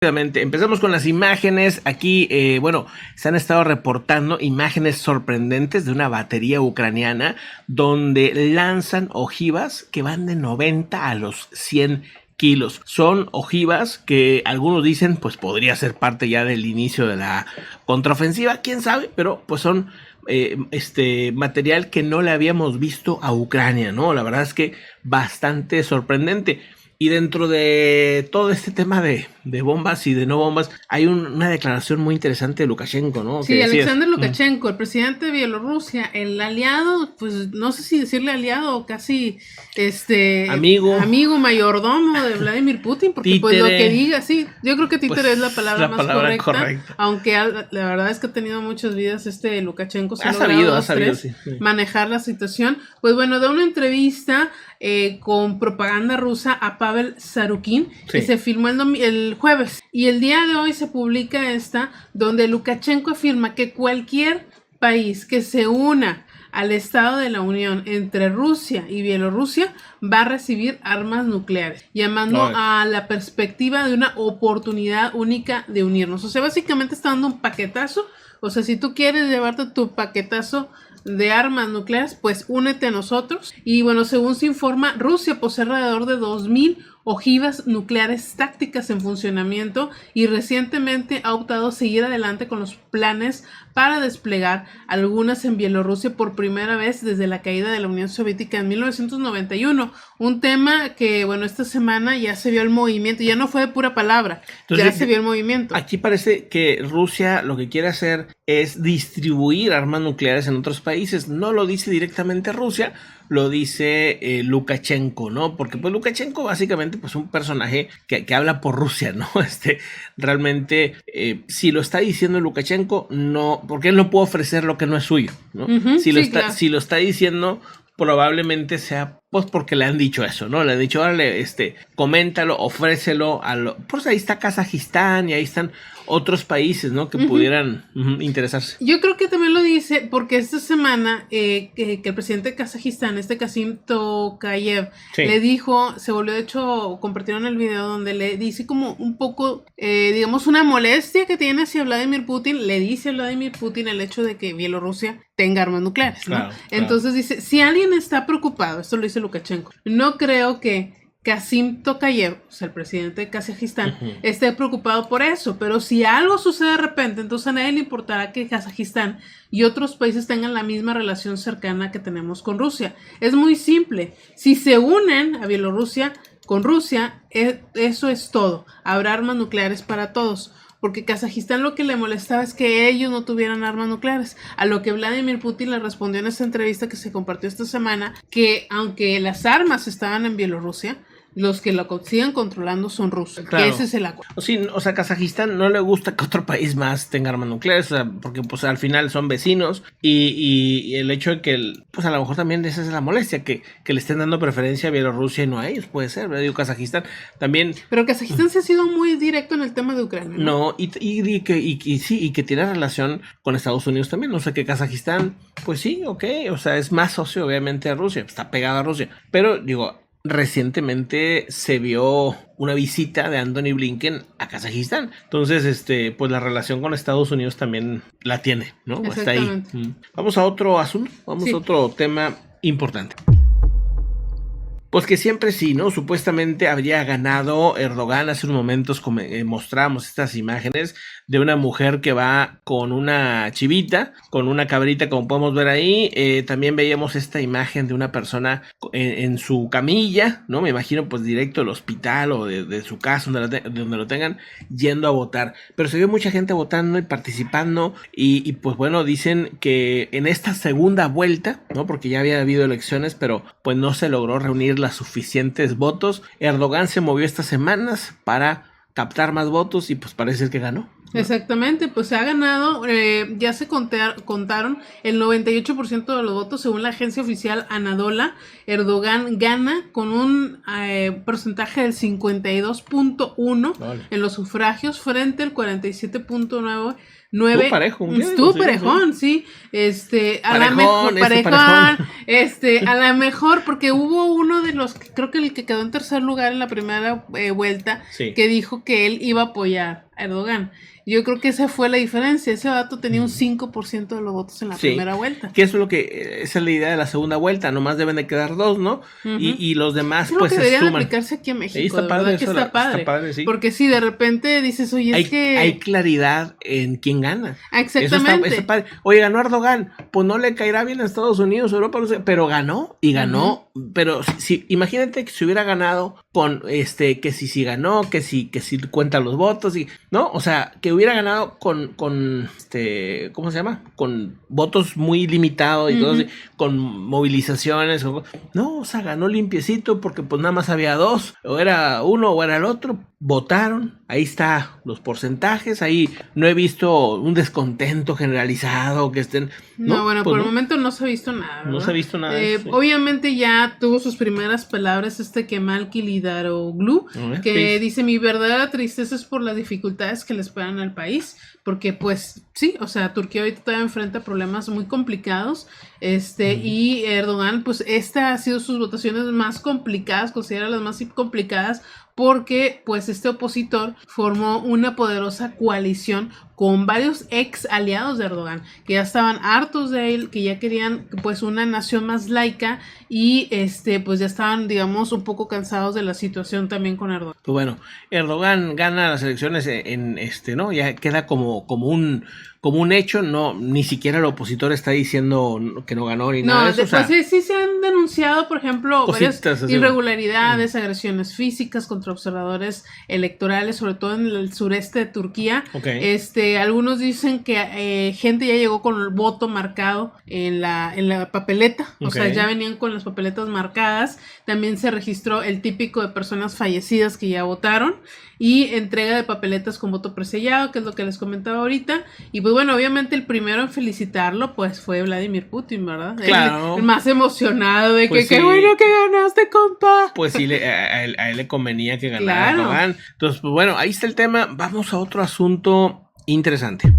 Rápidamente, empezamos con las imágenes. Aquí, se han estado reportando imágenes sorprendentes de una batería ucraniana donde lanzan ojivas que van de 90 a los 100 kilos. Son ojivas que algunos dicen pues podría ser parte ya del inicio de la contraofensiva, quién sabe, pero pues son material que no le habíamos visto a Ucrania, ¿no? La verdad es que bastante sorprendente. Y dentro de todo este tema de bombas y de no bombas, hay una declaración muy interesante de Lukashenko, ¿no? Sí, Alexander Lukashenko, el presidente de Bielorrusia, el aliado, pues no sé si decirle aliado o casi amigo mayordomo de Vladimir Putin, porque títere, pues lo que diga, sí, yo creo que títere pues, es la palabra más correcta, aunque la verdad es que ha tenido muchas vidas Lukashenko, ha sabido manejar la situación. Pues bueno, da una entrevista con propaganda rusa a Pavel Sarukin, que se filmó el jueves, y el día de hoy se publica donde Lukashenko afirma que cualquier país que se una al Estado de la Unión entre Rusia y Bielorrusia va a recibir armas nucleares, llamando a la perspectiva de una oportunidad única de unirnos. O sea, básicamente está dando un paquetazo. O sea, si tú quieres llevarte tu paquetazo de armas nucleares, pues únete a nosotros. Y bueno, según se informa, Rusia posee alrededor de 2,000 ojivas nucleares tácticas en funcionamiento y recientemente ha optado a seguir adelante con los planes para desplegar algunas en Bielorrusia por primera vez desde la caída de la Unión Soviética en 1991. Un tema que, bueno, esta semana ya se vio el movimiento, ya no fue de pura palabra. Entonces, ya se vio el movimiento. Aquí parece que Rusia lo que quiere hacer es distribuir armas nucleares en otros países. No lo dice directamente Rusia, lo dice Lukashenko, ¿no? Porque pues Lukashenko básicamente pues un personaje que habla por Rusia, ¿no? Realmente si lo está diciendo Lukashenko, no, porque él no puede ofrecer lo que no es suyo, ¿no? Si lo está diciendo, probablemente sea pues porque le han dicho eso, ¿no? Le han dicho, órale, coméntalo, ofrécelo pues ahí está Kazajistán y ahí están otros países, ¿no? Que pudieran interesarse. Yo creo que también lo dice porque esta semana que el presidente de Kazajistán, Kassym Tokayev, le dijo, se volvió, de hecho, compartieron el video donde le dice como un poco, digamos, una molestia que tiene hacia Vladimir Putin, le dice a Vladimir Putin el hecho de que Bielorrusia tenga armas nucleares, ¿no? Claro. Entonces dice, si alguien está preocupado, esto lo dice Lukashenko, no creo que Kassym Tokayev, o sea, el presidente de Kazajistán, esté preocupado por eso, pero si algo sucede de repente, entonces a nadie le importará que Kazajistán y otros países tengan la misma relación cercana que tenemos con Rusia. Es muy simple, si se unen a Bielorrusia con Rusia, eso es todo, habrá armas nucleares para todos. Porque Kazajistán lo que le molestaba es que ellos no tuvieran armas nucleares. A lo que Vladimir Putin le respondió en esta entrevista que se compartió esta semana, que aunque las armas estaban en Bielorrusia, los que lo sigan controlando son rusos. Claro. Que ese es el acuerdo. Sí, o sea, Kazajistán no le gusta que otro país más tenga armas nucleares, o sea, porque pues al final son vecinos y el hecho de que, pues a lo mejor también esa es la molestia, que le estén dando preferencia a Bielorrusia y no a ellos, puede ser, ¿verdad? Digo, Kazajistán también... Pero Kazajistán se ha sido muy directo en el tema de Ucrania, ¿no? No, y que tiene relación con Estados Unidos también, o sea, que Kazajistán, pues sí, ok, o sea, es más socio obviamente a Rusia, está pegado a Rusia, pero digo... Recientemente se vio una visita de Antony Blinken a Kazajistán. Entonces, pues la relación con Estados Unidos también la tiene, ¿no? Está ahí. Vamos a otro asunto, a otro tema importante. Pues que siempre sí, ¿no? Supuestamente habría ganado Erdogan. Hace unos momentos mostramos estas imágenes de una mujer que va con una chivita, con una cabrita, como podemos ver ahí. También veíamos esta imagen de una persona en su camilla, ¿no? Me imagino pues directo del hospital o de su casa, donde lo tengan, yendo a votar. Pero se vio mucha gente votando y participando y pues bueno, dicen que en esta segunda vuelta, ¿no? Porque ya había habido elecciones, pero pues no se logró reunir las suficientes votos. Erdogan se movió estas semanas para captar más votos y pues parece que ganó. ¿no? Exactamente, pues se ha ganado, ya se contaron el 98% de los votos según la agencia oficial Anadolu. Erdogan gana con un porcentaje del 52.1 Vale. en los sufragios frente al 47.9. Estuvo parejo, Estuvo parejón, sí. A la mejor, a la mejor, porque hubo uno de los, creo que el que quedó en tercer lugar en la primera vuelta, sí, que dijo que él iba a apoyar a Erdogan. Yo creo que esa fue la diferencia. Ese vato tenía un 5% de los votos en la primera vuelta. Que eso es lo que esa es la idea de la segunda vuelta. Nomás deben de quedar 2, ¿no? Y los demás, creo pues que se deberían suman. aplicarse aquí en México. Ahí está padre, que está padre. Sí. Porque si de repente dices, oye, hay claridad en quién gana. Exactamente. Eso está padre. Oye, ganó Erdogan, pues no le caerá bien a Estados Unidos, Europa, no sé, pero ganó y ganó. Pero si imagínate que si hubiera ganado con que si ganó, que si cuenta los votos, y ¿no? O sea, que hubiera ganado con ¿cómo se llama? Con votos muy limitados y todo así, con movilizaciones. No, o sea, ganó limpiecito porque pues nada más había 2, o era uno o era el otro. Votaron, ahí está los porcentajes, ahí no he visto un descontento generalizado que estén... No, bueno, pues por el momento no se ha visto nada, ¿verdad? No se ha visto nada. Sí. Obviamente ya tuvo sus primeras palabras Kemal Kılıçdaroğlu, que dice, mi verdadera tristeza es por las dificultades que le esperan al país, porque pues sí, o sea, Turquía ahorita todavía enfrenta problemas muy complicados, y Erdogan, pues esta ha sido sus votaciones más complicadas, considera las más complicadas, porque pues este opositor formó una poderosa coalición con varios ex aliados de Erdogan, que ya estaban hartos de él, que ya querían pues una nación más laica y pues ya estaban, digamos, un poco cansados de la situación también con Erdogan. Pues bueno, Erdogan gana las elecciones ¿no? Ya queda como un hecho, no, ni siquiera el opositor está diciendo que no ganó ni nada de eso. Después sí se han denunciado, por ejemplo, varias irregularidades, agresiones físicas contra observadores electorales, sobre todo en el sureste de Turquía. Algunos dicen que gente ya llegó con el voto marcado en la papeleta, o sea, ya venían con las papeletas marcadas. También se registró el típico de personas fallecidas que ya votaron y entrega de papeletas con voto presellado, que es lo que les comentaba ahorita. Y pues bueno, obviamente el primero en felicitarlo pues fue Vladimir Putin, ¿verdad? Claro. El más emocionado de pues que qué bueno que ganaste, compa. Pues sí, a él le convenía que ganara Erdogan. Entonces, pues bueno, ahí está el tema. Vamos a otro asunto interesante.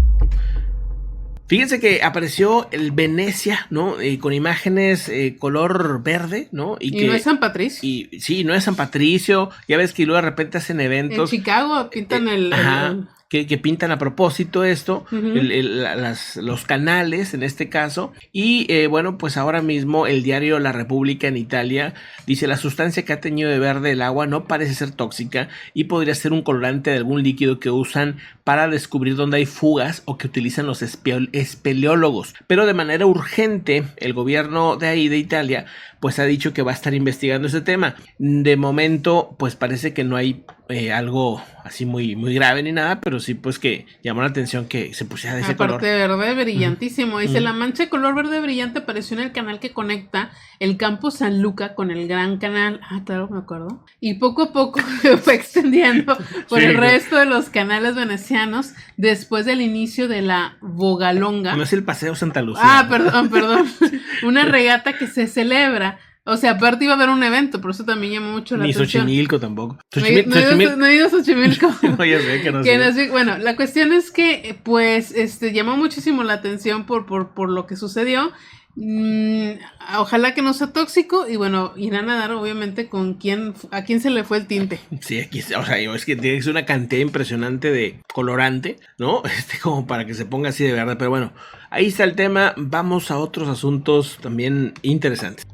Fíjense que apareció el Venecia, ¿no? Con imágenes color verde, ¿no? Y que, no es San Patricio. Y sí, no es San Patricio. Ya ves que luego de repente hacen eventos. En Chicago pintan que pintan a propósito esto, los canales en este caso, y bueno, pues ahora mismo el diario La República en Italia dice: la sustancia que ha teñido de verde el agua no parece ser tóxica y podría ser un colorante de algún líquido que usan para descubrir dónde hay fugas o que utilizan los espeleólogos, pero de manera urgente el gobierno de ahí de Italia pues ha dicho que va a estar investigando ese tema. De momento pues parece que no hay algo así muy grave ni nada, pero sí pues que llamó la atención que se pusiera de ese color. Aparte verde brillantísimo. Dice, la mancha de color verde brillante apareció en el canal que conecta el campo San Luca con el Gran Canal. Ah, claro, me acuerdo. Y poco a poco se fue extendiendo por el resto de los canales venecianos después del inicio de la Bogalonga. No es el Paseo Santa Lucía. Ah, perdón. Una regata que se celebra. O sea, aparte iba a haber un evento, por eso también llamó mucho la atención. Ni Xochimilco tampoco. No he ido a Xochimilco. No, ya sé que no sé. Bueno, la cuestión es que, pues, llamó muchísimo la atención por lo que sucedió. Ojalá que no sea tóxico. Y bueno, irán a dar obviamente a quién se le fue el tinte. Sí, aquí, o sea, es que tienes una cantidad impresionante de colorante, ¿no? Como para que se ponga así de verde. Pero bueno, ahí está el tema. Vamos a otros asuntos también interesantes.